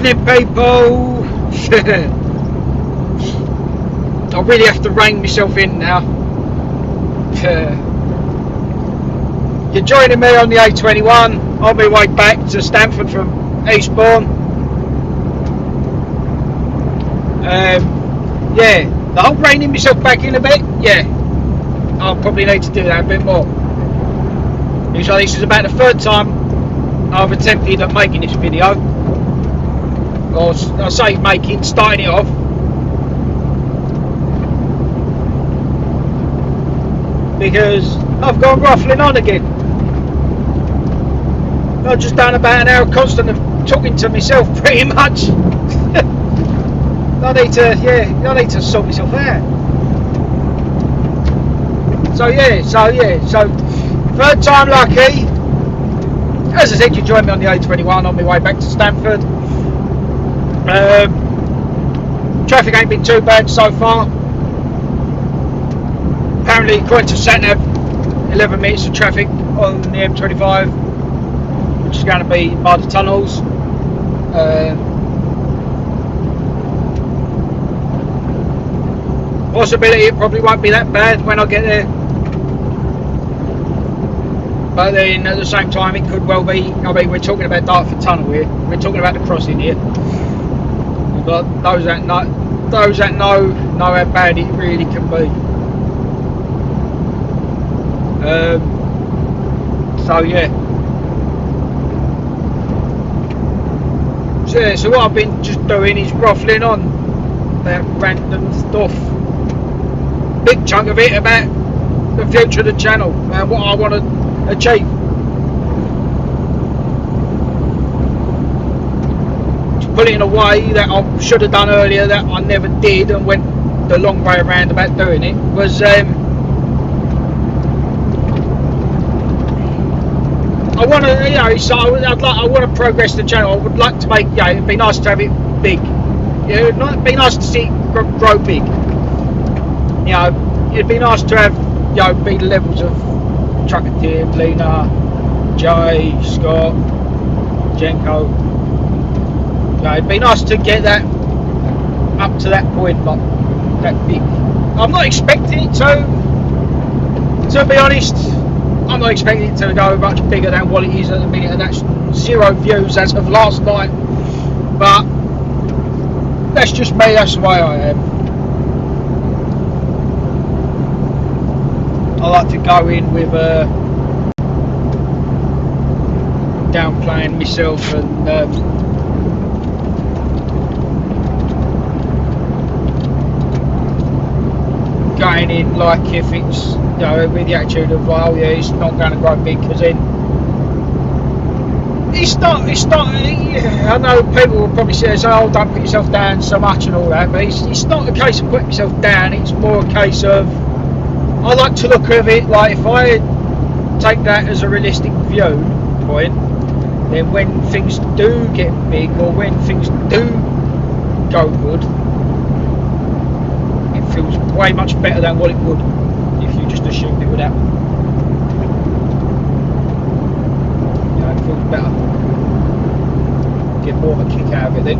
evening, people. I really have to rein myself in now. You're joining me on the A21 on my way back to Stamford from Eastbourne. Yeah, the whole reining myself back in a bit. Yeah, I'll probably need to do that a bit more. This is about the third time I've attempted at making this video. Or I say starting it off. Because I've gone waffling on again. I've just done about an hour constant of talking to myself pretty much. I need to sort myself out. So third time lucky. As I said, you joined me on the A21 on my way back to Stamford. Traffic ain't been too bad so far. Apparently, according to SatNav, 11 minutes of traffic on the M25, which is going to be by the tunnels. Possibility it probably won't be that bad when I get there. But then at the same time, it could well be. I mean, we're talking about Dartford Tunnel here. We're talking about the crossing here. But those that know how bad it really can be. So yeah. So what I've been just doing is ruffling on that random stuff. Big chunk of it about the future of the channel and what I want to achieve. To put it in a way that I should have done earlier that I never did and went the long way around about doing it was I want to, I want to progress the channel. I would like to make, it'd be nice to have it big. It'd be nice to see it grow big. It'd be nice to have, big levels of Trucketeer, Lena, Jay, Scott, Jenko. It'd be nice to get that up to that point, like that big. I'm not expecting it to be honest. I'm not expecting it to go much bigger than what it is at the minute, and that's 0 views as of last night. But that's just me, that's the way I am. I like to go in with downplaying myself and going in like if it's with the attitude of it's not going to grow big, because then it's not I know people will probably say don't put yourself down so much and all that, but it's not a case of putting myself down. It's more a case of I like to look at it like if I take that as a realistic viewpoint, then when things do get big or when things do go good, it feels way much better than what it would if you just assumed it would happen. It feels better. Get more of a kick out of it then.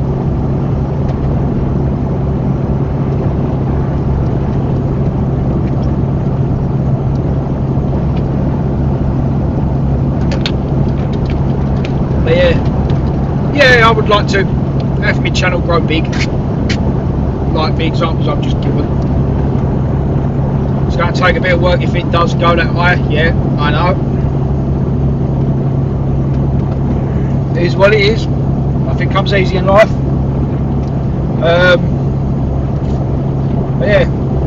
But yeah, I would like to have my channel grow big, like the examples I've just given. It's going to take a bit of work if it does go that way. Yeah, I know. It is what it is. Nothing comes easy in life.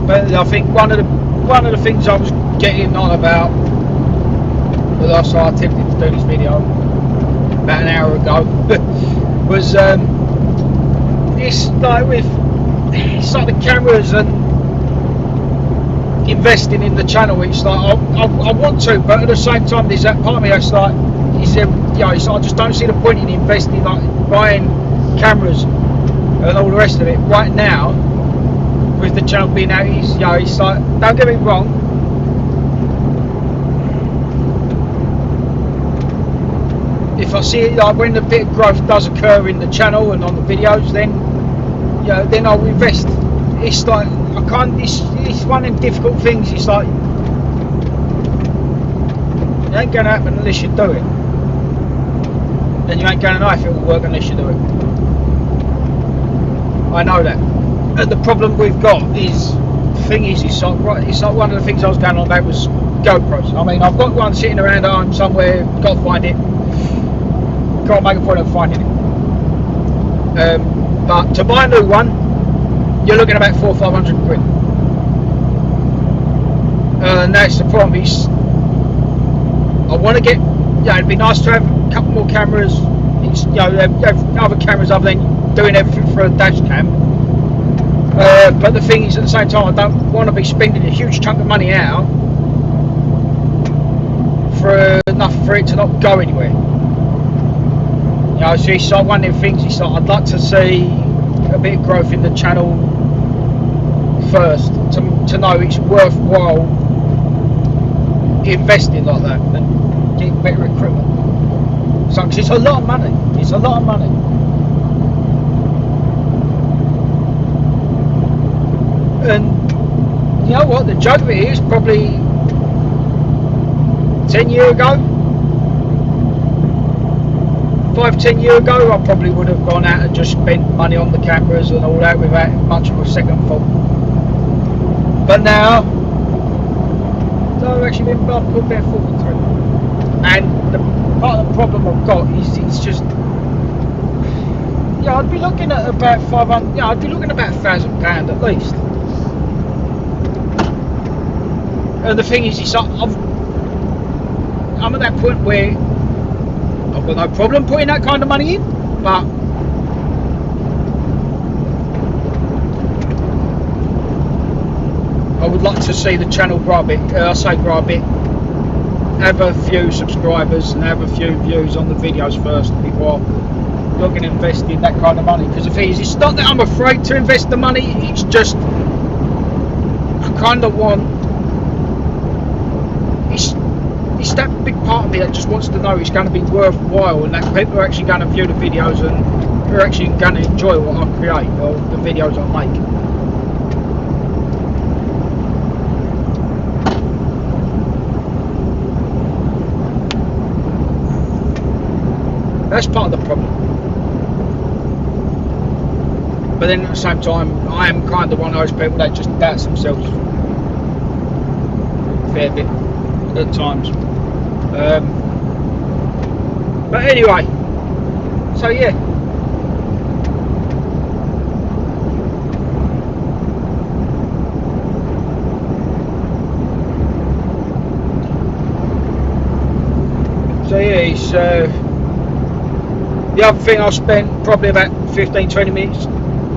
But I think one of the things I was getting on about the last time I attempted to do this video about an hour ago was it's like the cameras and investing in the channel. It's like I want to, but at the same time there's that part of me that's like, he said, I just don't see the point in investing, like buying cameras and all the rest of it right now with the channel being out. It's like, don't get me wrong, if I see it, like when the bit of growth does occur in the channel and on the videos, then then I'll invest. It's like I can't. It's one of them difficult things. It's like it ain't going to happen unless you do it, and you ain't going to know if it will work unless you do it. I know that. And the problem we've got is, the thing is, it's like one of the things I was going on about was GoPros. I mean, I've got one sitting around home somewhere. Got to find it. Can't make a point of finding it. But to buy a new one, you're looking at about 400 or 500 quid. And that's the problem. Is I want to get. It'd be nice to have a couple more cameras. It's, have other cameras other than doing everything for a dash cam. But the thing is, at the same time, I don't want to be spending a huge chunk of money out for enough for it to not go anywhere. So it's like one of them things. It's like I'd like to see a bit of growth in the channel first to know it's worthwhile investing like that and getting better equipment. So, cause it's a lot of money. It's a lot of money. And you know what? The joke of it is, probably 10 years ago, 5-10 years ago, I probably would have gone out and just spent money on the cameras and all that without much of a second thought. But now, I've actually put a bit of thought into it. And part of the problem I've got is it's just, I'd be looking at about 500. I'd be looking at about £1,000 at least. And the thing is, I'm at that point where I've got no problem putting that kind of money in, but I would like to see the channel grow a bit. Grow a bit, have a few subscribers and have a few views on the videos first before looking at investing that kind of money. Because the thing is, it's not that I'm afraid to invest the money, it's just I kind of want. It's that big part of me that just wants to know it's going to be worthwhile and that people are actually going to view the videos and are actually going to enjoy what I create or the videos I make. That's part of the problem. But then at the same time, I am kind of one of those people that just doubts themselves a fair bit at times. But anyway, so yeah. So yeah, it's the other thing I spent probably about 15-20 minutes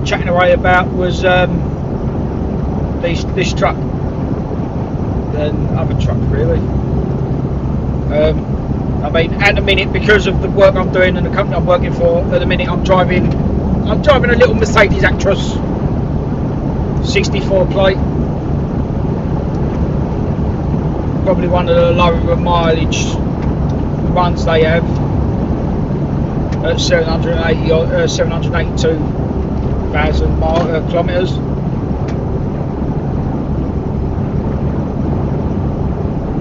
chatting away about was this truck and other trucks really. I mean, at the minute, because of the work I'm doing and the company I'm working for, at the minute I'm driving a little Mercedes Actros 64 plate, probably one of the lower mileage ones they have at 782,000 kilometres.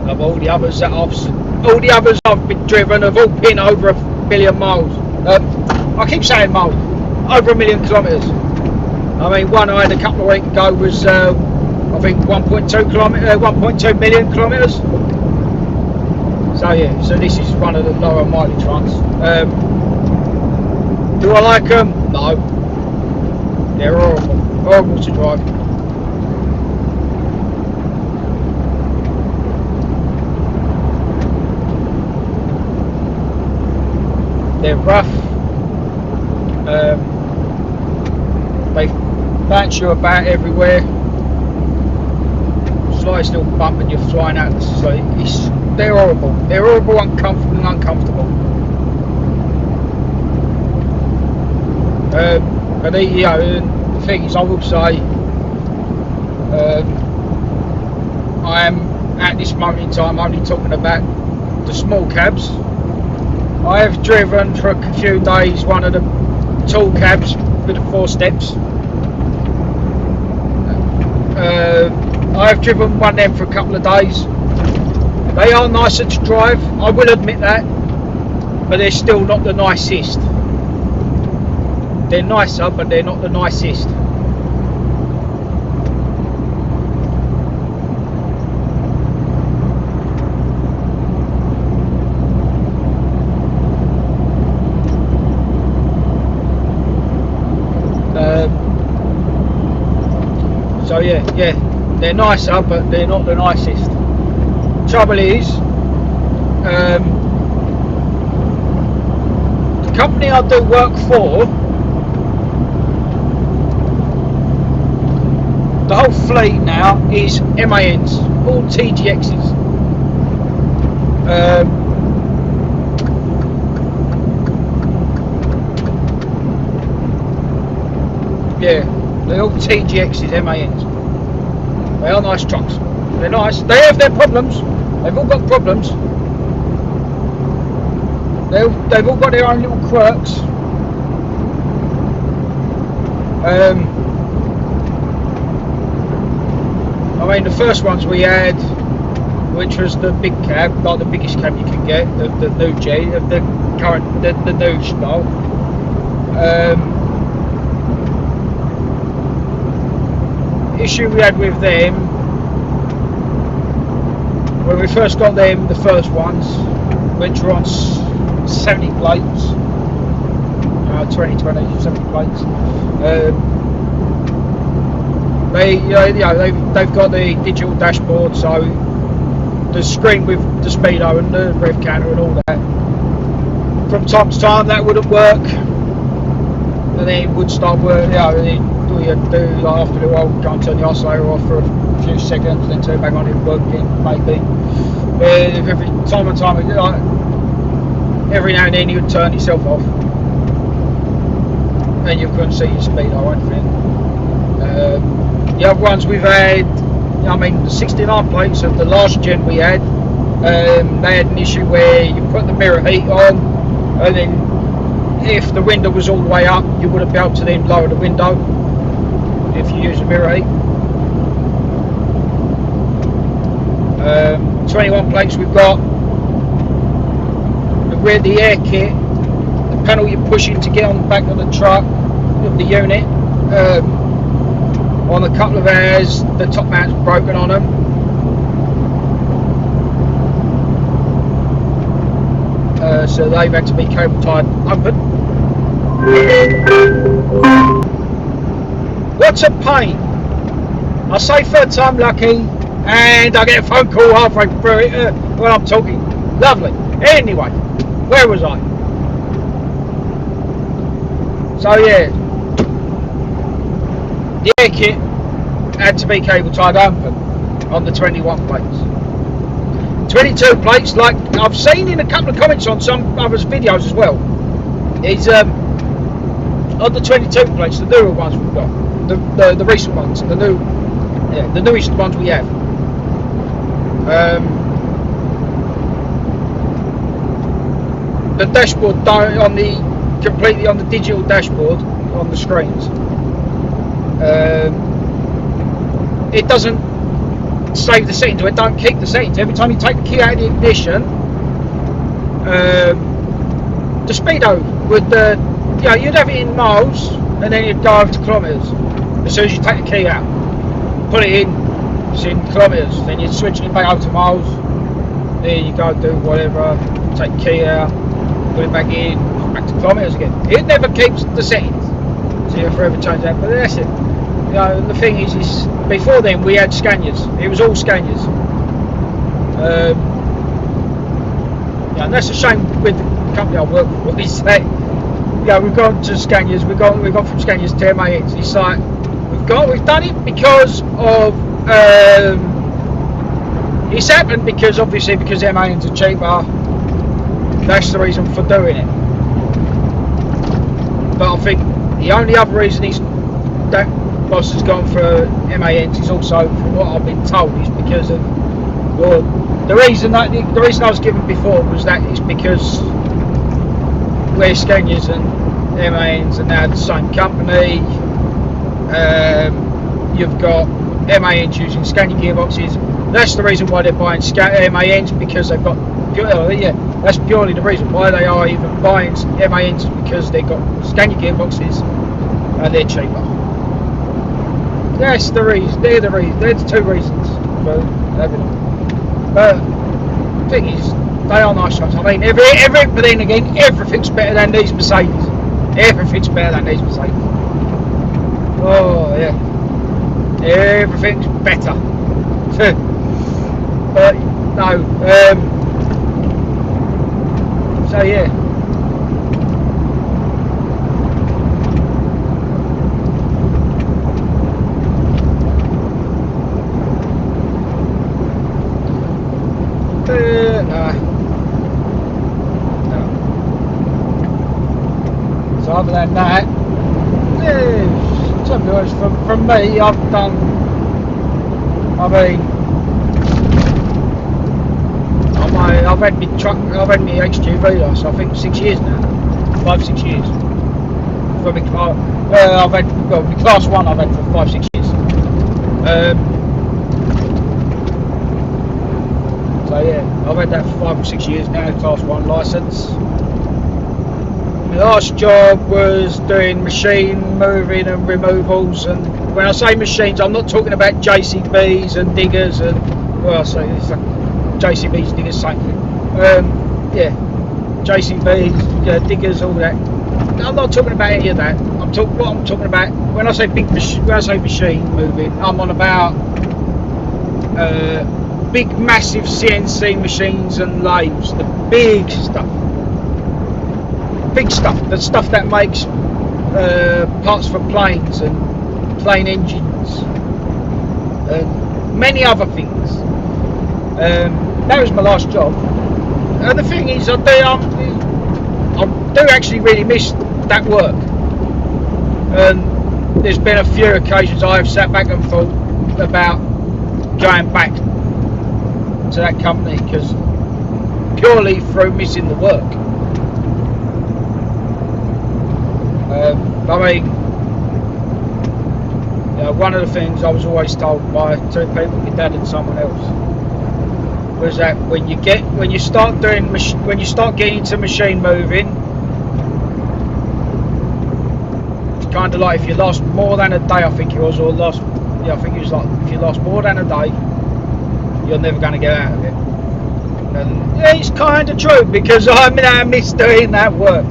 Of all the others I've been driven have all been over 1 million miles. I keep saying miles, over 1 million kilometres. I mean, one I had a couple of weeks ago was I think 1.2 million kilometres. So yeah, so this is one of the lower mileage ones. Do I like them? No. They're horrible to drive. They're rough. They bounce you about everywhere. Slight little bump and you're flying out. So they're horrible. They're horrible, uncomfortable. But the thing is, I will say, I am at this moment in time only talking about the small cabs. I have driven for a few days one of the tall cabs with the 4 steps. I have driven one of them for a couple of days. They are nicer to drive, I will admit that, but they're still not the nicest. They're nicer, but they're not the nicest. So yeah, they're nicer, but they're not the nicest. Trouble is, the company I do work for, the whole fleet now is MANs, all TGXs. Yeah, they're all TGXs, MANs. They are nice trucks. They're nice. They have their problems. They've all got problems. They've all got their own little quirks. I mean, the first ones we had, which was the big cab, like the biggest cab you can get, the new G, the current, the new style. Issue we had with them when we first got them, the first ones, which were on 70 plates, 70 plates. They've got the digital dashboard, so the screen with the speedo and the rev counter and all that. From time to time, that wouldn't work, and then it would start working. And then all you had to do, like, after a while, go and turn the oscillator off for a few seconds, then turn it back on, it would work again, maybe. If every time and time, like, every now and then, you would turn yourself off, and you couldn't see your speedo or anything. The other ones we've had, I mean, the 69 plates of the last gen we had, they had an issue where you put the mirror heat on, and then if the window was all the way up, you wouldn't be able to then lower the window if you use the mirror heat. 21 plates we've got, where the air kit, the panel you're pushing to get on the back of the truck, of the unit, on a couple of ours, the top mount's broken on them. So they've had to be cable tied open. What's a pain? I say third time lucky, and I get a phone call halfway through it when I'm talking. Lovely. Anyway, where was I? So yeah, the air kit had to be cable tied open on the 21 plates. 22 plates, like I've seen in a couple of comments on some others' videos as well, is on the 22 plates, the newer ones we've got, the recent ones, the newest ones we have. The dashboard completely on the digital dashboard on the screens. It doesn't save the settings, or it don't keep the settings. Every time you take the key out of the ignition, the speedo would, you'd have it in miles, and then you'd go over to kilometres. As soon as you take the key out, put it in, it's in kilometres. Then you'd switch it back over to miles. Then you go do whatever, take the key out, put it back in, back to kilometres again. It never keeps the settings, so you forever change that. But that's it. The thing is before then we had Scanias. It was all Scanias. And that's a shame with the company I work for. Is that we've gone to Scanias. We've gone from Scanias to MANs. It's like we've done it because of it's happened because MANs are cheaper. That's the reason for doing it. But I think the only other reason that boss has gone for MANs is also, from what I've been told, is because of the reason I was given before was that it's because where Scanias and MANs are now the same company. You've got MANs using Scania gearboxes. That's the reason why they're buying MANs, because they've got, that's purely the reason why they are even buying MANs, because they've got Scania gearboxes and they're cheaper. That's the reason. They're the two reasons for having them. But the thing is, they are nice trucks. I mean, but then again, everything's better than these Mercedes. Everything's better than these Mercedes. Oh yeah, everything's better. But no, so yeah. So other than that, to be honest, from me, I've done. I mean, I've had my truck, I've had my HGV last, I think 6 years now, 5-6 years. For my, I've had, well, my class 1 I've had for 5-6 years. So yeah, I've had that for 5 or 6 years now, class 1 licence. My last job was doing machine moving and removals, and when I say machines, I'm not talking about JCBs and diggers and, well, I say it's like JCBs, diggers, same thing. Yeah, JCBs, diggers, all that. I'm not talking about any of that. What I'm talking about when I say machine moving, I'm on about big, massive CNC machines and lathes, the big stuff. Big stuff, the stuff that makes parts for planes and plane engines and many other things. That was my last job, and the thing is, I do actually really miss that work. And there's been a few occasions I've sat back and thought about going back to that company, because purely through missing the work. I mean, one of the things I was always told by two people, my dad and someone else, was that when you start getting into machine moving, it's kind of like if you last more than a day, I think it was, or I think it was like if you last more than a day, you're never going to get out of it. And yeah, it's kind of true, because I miss doing that work.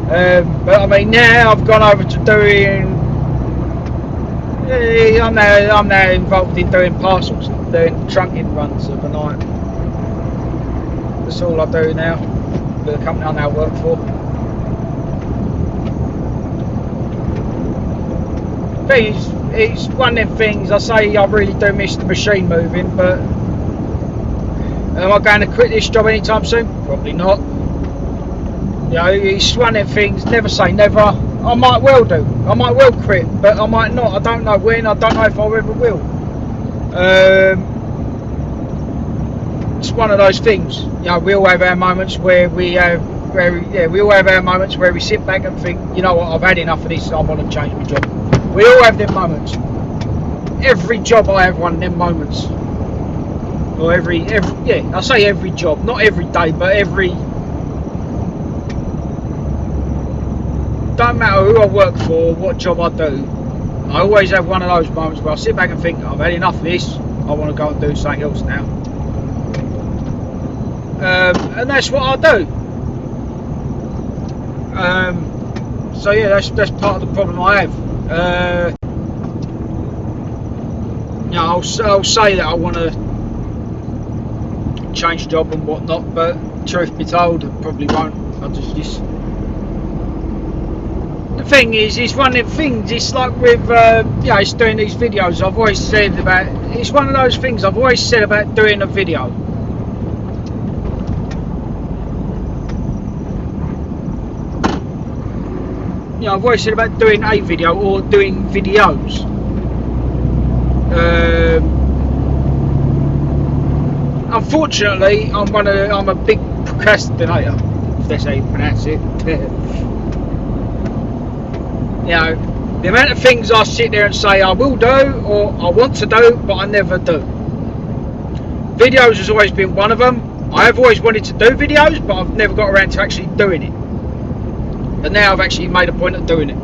But I mean, now I've gone over to doing. I'm now involved in doing parcels, doing trunking runs of the night. That's all I do now. The company I now work for. It's one of them things. I say I really do miss the machine moving, but am I going to quit this job anytime soon? Probably not. It's one of them things, never say never. I might well do. I might well quit, but I might not. I don't know when. I don't know if I ever will. It's one of those things. We all have our moments where we all have our moments where we sit back and think, you know what, I've had enough of this. I want to change my job. We all have them moments. Every job I have one of them moments. Or I say every job, not every day, but every. Don't matter who I work for, what job I do, I always have one of those moments where I sit back and think, I've had enough of this, I want to go and do something else now. And that's what I do. So yeah, that's part of the problem I have. I'll say that I want to change job and whatnot, but truth be told, I probably won't. I'll just the thing is, it's one of the things, it's like with, it's doing these videos, I've always said about, it's one of those things I've always said about doing a video. I've always said about doing a video or doing videos. Unfortunately, I'm a big procrastinator. that's how you pronounce it. You know, the amount of things I sit there and say I will do or I want to do, but I never do. Videos has always been one of them. I have always wanted to do videos, but I've never got around to actually doing it. But now I've actually made a point of doing it.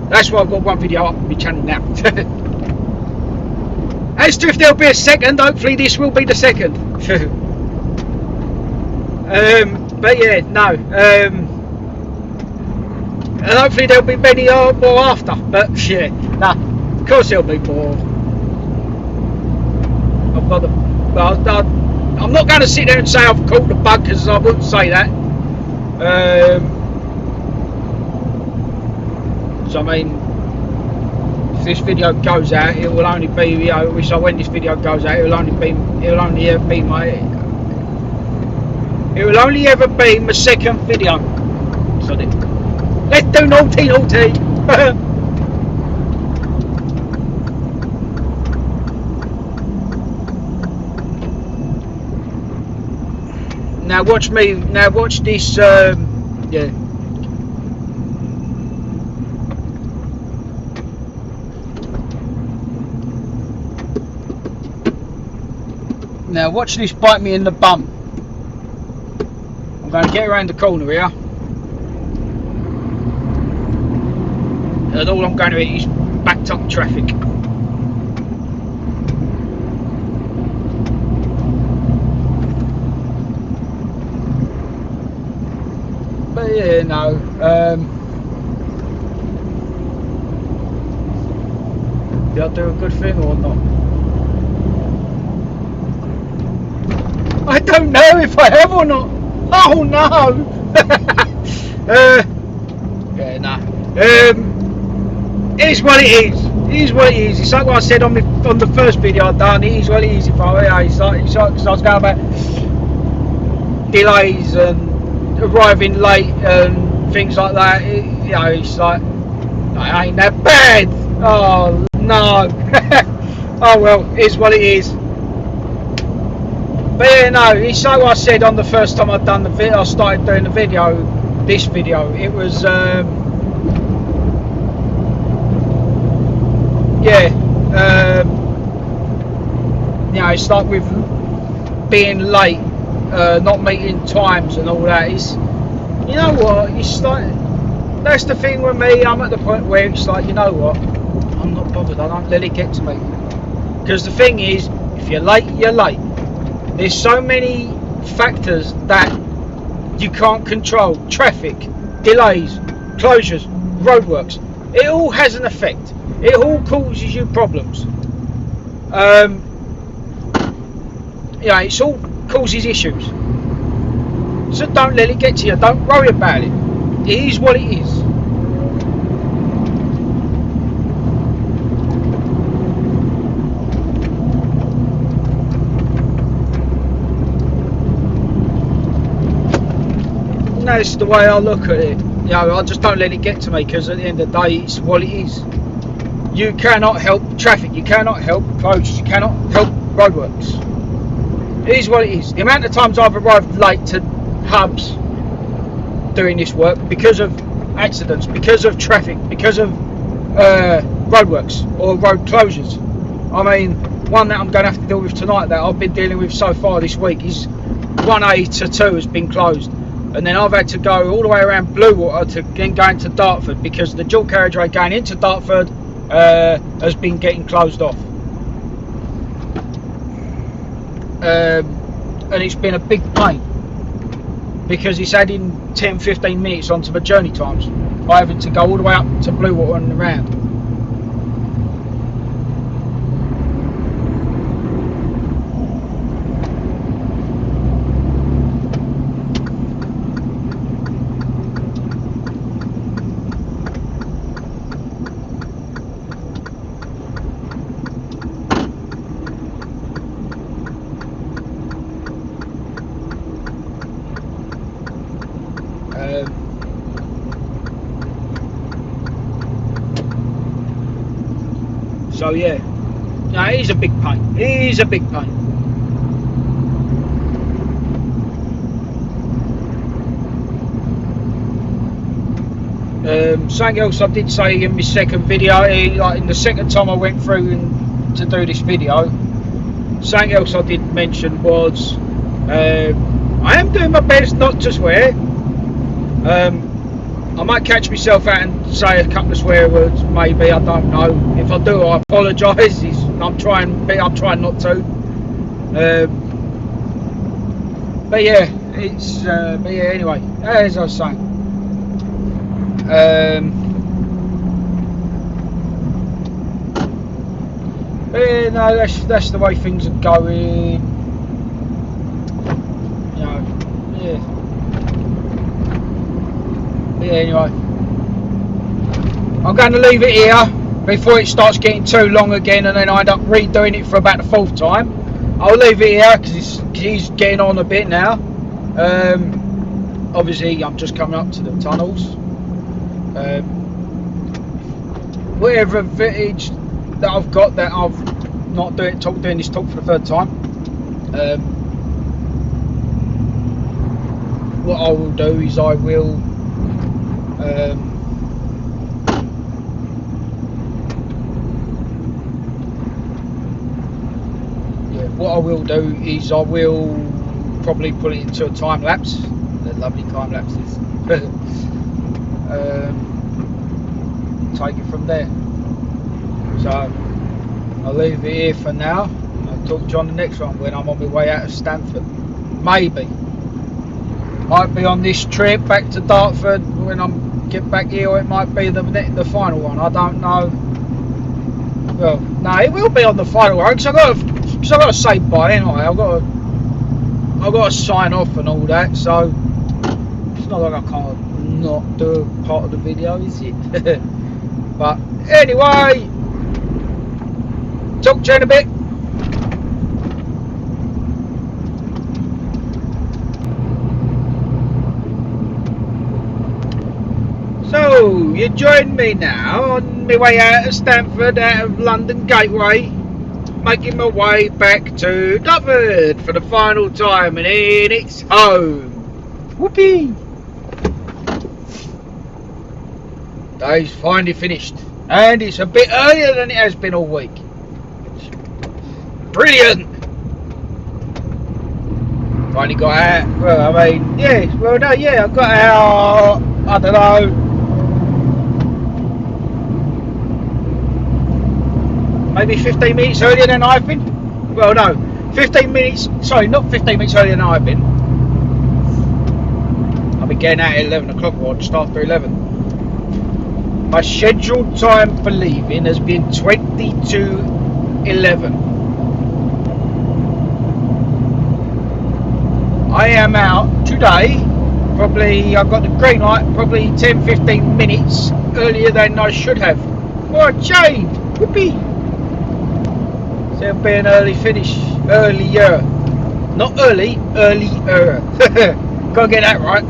That's why I've got one video up on my channel now. As to if there'll be a second, hopefully this will be the second. But yeah, no. And hopefully there'll be many more after. But yeah, nah, of course there'll be more. I've got the. I'm not going to sit there and say I've caught the bug, because I wouldn't say that. So I mean, if this video goes out, it will only be, you know, so when this video goes out, it will only ever be my second video. So let's do naughty. Now watch me. Now watch this. Yeah. Now watch this bite me in the bum. I'm going to get around the corner here, and all I'm going to hit is backed up traffic. But yeah, no. Did I do a good thing or not? I don't know if I have or not. Oh no! Yeah, nah. It is what it is. It is what it is. It's like what I said on the first video I done. It is what it is. If it's like cause I was going about delays and arriving late and things like that. You know, it's like, I ain't that bad. Oh no. Oh well, it is what it is. But yeah, no, it's like what I said on the first time I'd done the video. I started doing the video, this video. It was, yeah, you know, it's like with being late, not meeting times and all that. It's, you know what? It's like, that's the thing with me. I'm at the point where it's like, you know what? I'm not bothered. I don't let it get to me. Because the thing is, if you're late, you're late. There's so many factors that you can't control. Traffic, delays, closures, roadworks. It all has an effect. It all causes you problems. Yeah, it's all causes issues. So don't let it get to you. Don't worry about it. It is what it is. And that's the way I look at it. You know, I just don't let it get to me, because at the end of the day, it's what it is. You cannot help traffic. You cannot help closures. You cannot help roadworks. It is what it is. The amount of times I've arrived late to hubs doing this work because of accidents, because of traffic, because of roadworks or road closures. I mean, one that I'm going to have to deal with tonight, that I've been dealing with so far this week, is 1A to 2 has been closed. And then I've had to go all the way around Bluewater to then go into Dartford, because the dual carriageway going into Dartford has been getting closed off. And it's been a big pain, because it's adding 10-15 minutes onto my journey times by having to go all the way up to Bluewater and around. So yeah, no, it is a big pain. It is a big pain. Something else I did say in my second video, like in the second time I went through to do this video, something else I did mention was I am doing my best not to swear. I might catch myself out and say a couple of swear words, maybe, I don't know. If I do, I apologise. I'm trying not to. But yeah, anyway, as I was saying, but yeah, no, that's the way things are going. You know, yeah. But yeah, anyway, I'm going to leave it here before it starts getting too long again, and then I end up redoing it for about the 4th time. I'll leave it here because he's getting on a bit now. Obviously, I'm just coming up to the tunnels. Whatever footage that I've got that I've not doing this talk for the 3rd time. What I will do is I will what I will do is I will probably put it into a time lapse. The lovely time lapses. Take it from there. So I'll leave it here for now. I'll talk to you on the next one when I'm on my way out of Stanford. Maybe. Might be on this trip back to Dartford when I get back here, or it might be the final one. I don't know. Well, no, it will be on the final one because I've got to say bye anyway. I've got to sign off and all that. So it's not like I can't not do part of the video, is it? But anyway, talk to you in a bit. So you join me now on my way out of Stanford, out of London Gateway, making my way back to Dartford for the final time, and then it's home. Whoopee! Day's finally finished, and it's a bit earlier than it has been all week. Brilliant! Finally got out. Well, I mean, yeah, well, no, yeah, I got out, I don't know, maybe 15 minutes earlier than I've been. Well, no, 15 minutes, sorry, not 15 minutes earlier than I've been. I'll be getting out at 11 o'clock, or just after 11. My scheduled time for leaving has been 20 to 11. I am out today, probably, I've got the green light, probably 10-15 minutes earlier than I should have. What a change! Whoopee! So it'll be an early finish, earlier. Not early, earlier. Gotta get that right.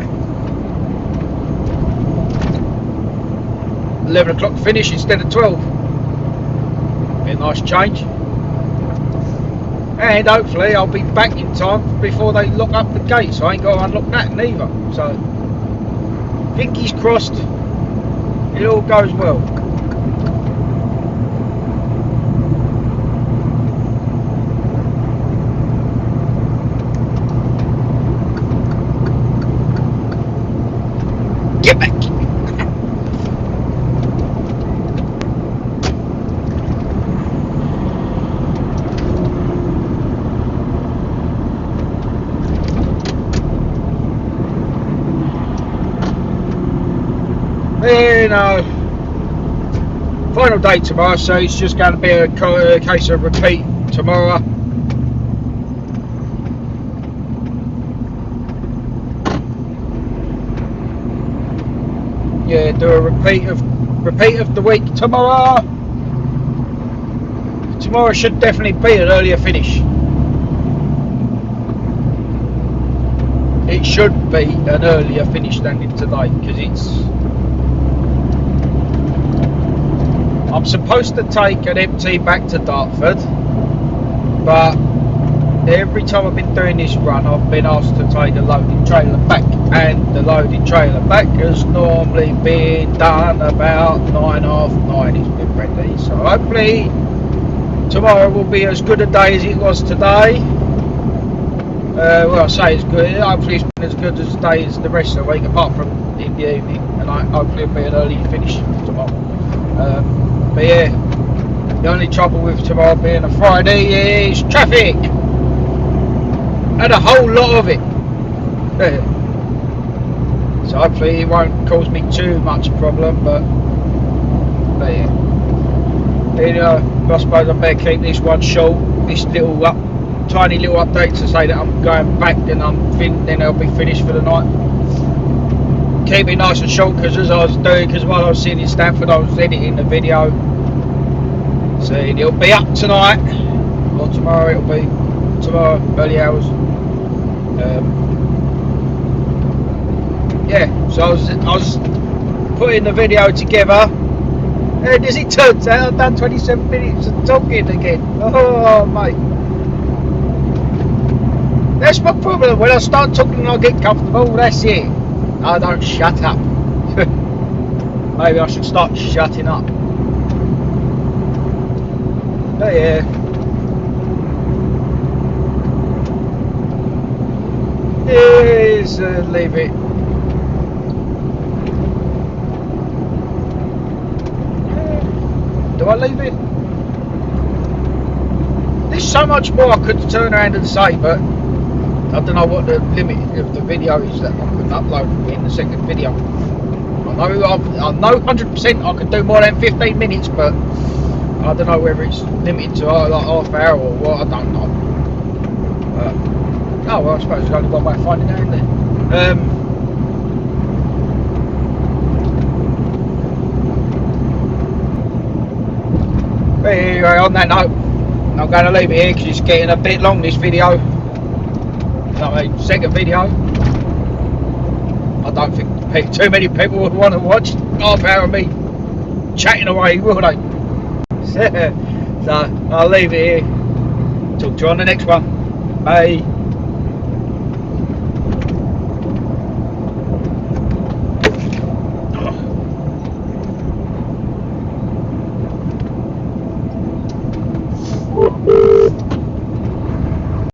11 o'clock finish instead of 12. Be a nice change. And hopefully I'll be back in time before they lock up the gates. I ain't got to unlock that neither. So, fingers crossed, it all goes well. Get back! You know, final day tomorrow, so it's just going to be a case of repeat tomorrow. Yeah, do a repeat of the week tomorrow. Tomorrow should definitely be an earlier finish. It should be an earlier finish than today, because I'm supposed to take an MT back to Dartford, but every time I've been doing this run, I've been asked to take a loading trailer back, and the loading trailer back has normally been done about 9:30, 9. It's been ready, so hopefully tomorrow will be as good a day as it was today. Well, I say it's good. Hopefully it's been as good as a day as the rest of the week, apart from in the evening, and hopefully it'll be an early finish tomorrow. But yeah, the only trouble with tomorrow being a Friday is traffic, and a whole lot of it. So hopefully it won't cause me too much problem, but yeah. You know, I suppose I better keep this one short. This little tiny little update to say that I'm going back, then then I'll be finished for the night. Keep it nice and short, because as I was doing, because while I was sitting in Stanford, I was editing the video. So it'll be up tonight, or tomorrow. It'll be tomorrow, early hours. Yeah, so I was putting the video together, and as it turns out, I've done 27 minutes of talking again. Oh, mate. That's my problem. When I start talking and I get comfortable, that's it. I don't shut up. Maybe I should start shutting up. Oh yeah. Yes, leave it. Do I leave it? There's so much more I could turn around and say, but I don't know what the limit of the video is that I can upload in the second video. I know 100% I could do more than 15 minutes, but I don't know whether it's limited to like half hour or what. I don't know. Oh well, I suppose there's only one way of finding out, isn't there? But anyway, on that note, I'm going to leave it here because it's getting a bit long, this video. I mean, second video. I don't think too many people would want to watch half hour of me chatting away, will they? So I'll leave it here. Talk to you on the next one. Bye.